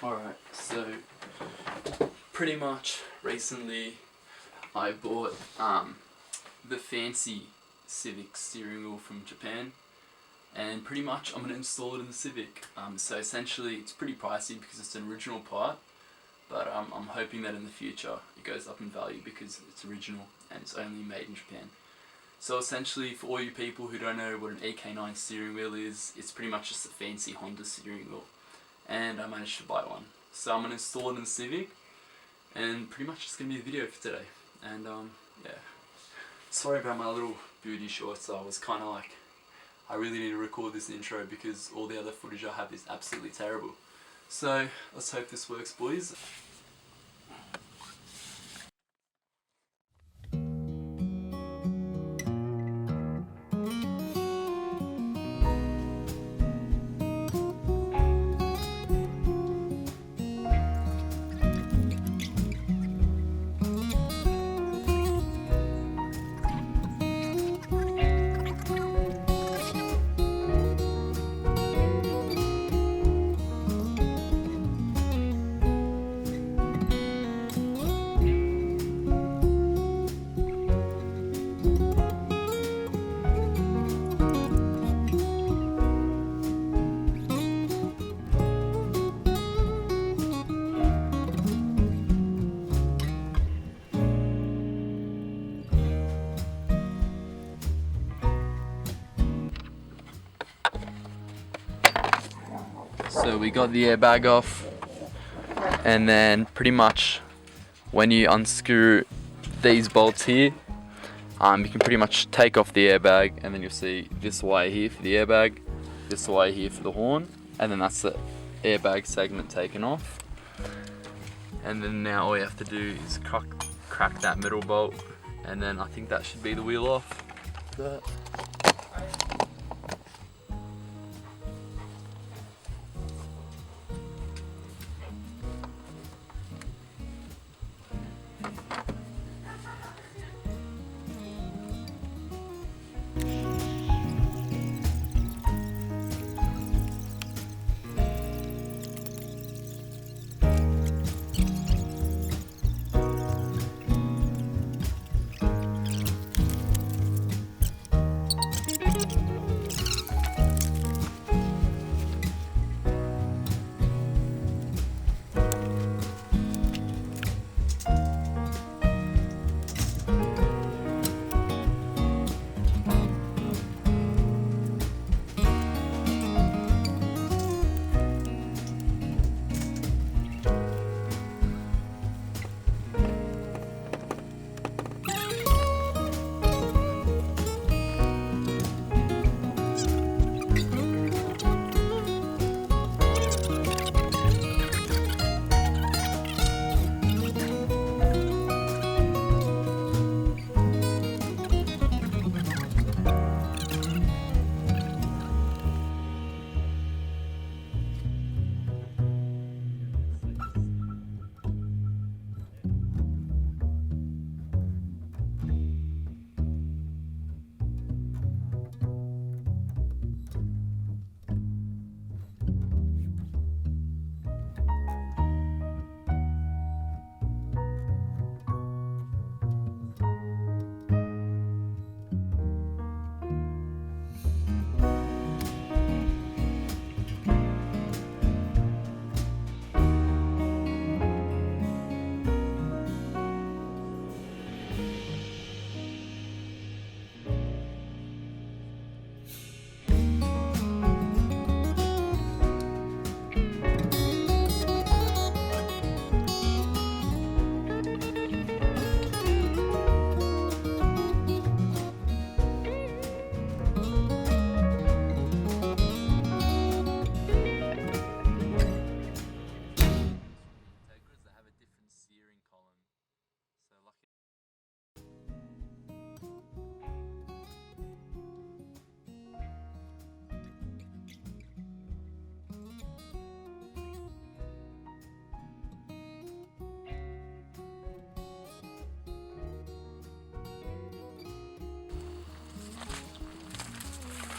Alright, so pretty much recently I bought the fancy Civic steering wheel from Japan, and pretty much I'm going to install it in the Civic. So essentially it's pretty pricey because it's an original part, but I'm hoping that in the future it goes up in value because it's original and it's only made in Japan. So essentially, for all you people who don't know what an Ek1 steering wheel is, it's pretty much just a fancy Honda steering wheel. And I managed to buy one. So I'm going to install it in the Civic, and pretty much it's going to be the video for today. And yeah, sorry about my little booty shorts. I was kind of like, I really need to record this intro because all the other footage I have is absolutely terrible. So let's hope this works, boys. So we got the airbag off, and then pretty much when you unscrew these bolts here, you can pretty much take off the airbag, and then you'll see this wire here for the airbag, this wire here for the horn, and then that's the airbag segment taken off. And then now all you have to do is crack that middle bolt, and then I think that should be the wheel off.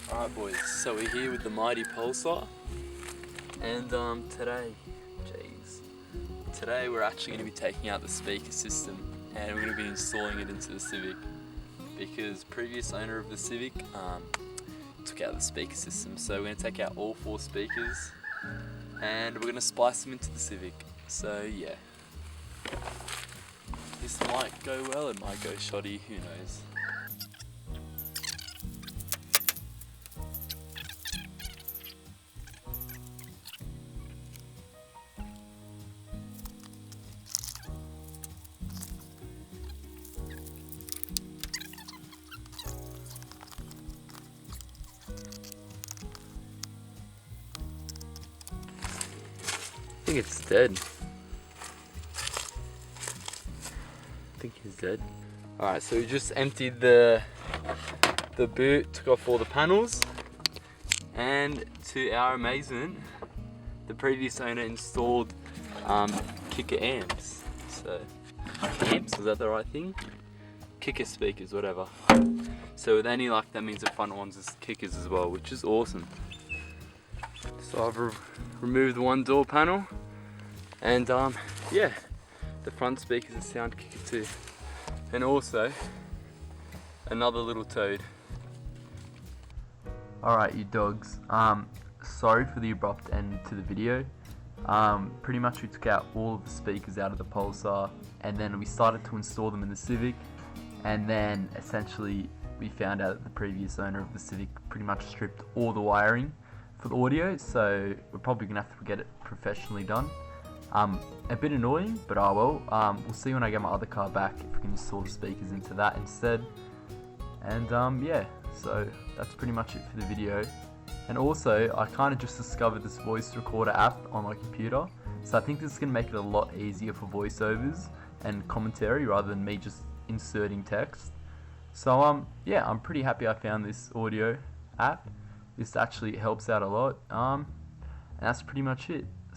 Alright boys, so we're here with the mighty pulsar, and today, jeez, Today we're actually going to be taking out the speaker system and we're going to be installing it into the Civic, because previous owner of the Civic took out the speaker system. So we're going to take out all 4 speakers and we're going to splice them into the Civic. So yeah, this might go well, it might go shoddy, who knows. I think it's dead. I think he's dead. Alright, so we just emptied the boot, took off all the panels, and to our amazement, the previous owner installed kicker amps. So, amps, is that the right thing? Kicker speakers, whatever. So with any luck, that means the front ones is kickers as well, which is awesome. So I've removed one door panel, and yeah, the front speakers are sound kicker too, and also another little toad. Alright, you dogs, sorry for the abrupt end to the video. Pretty much we took out all of the speakers out of the Pulsar, and then we started to install them in the Civic, and then essentially we found out that the previous owner of the Civic pretty much stripped all the wiring for the audio, so we're probably gonna have to get it professionally done. A bit annoying, but oh well. We'll see when I get my other car back if we can install the speakers into that instead. And yeah, so that's pretty much it for the video. And also, I kind of just discovered this voice recorder app on my computer, so I think this is gonna make it a lot easier for voiceovers and commentary rather than me just inserting text. So yeah, I'm pretty happy I found this audio app. This actually helps out a lot, and that's pretty much it.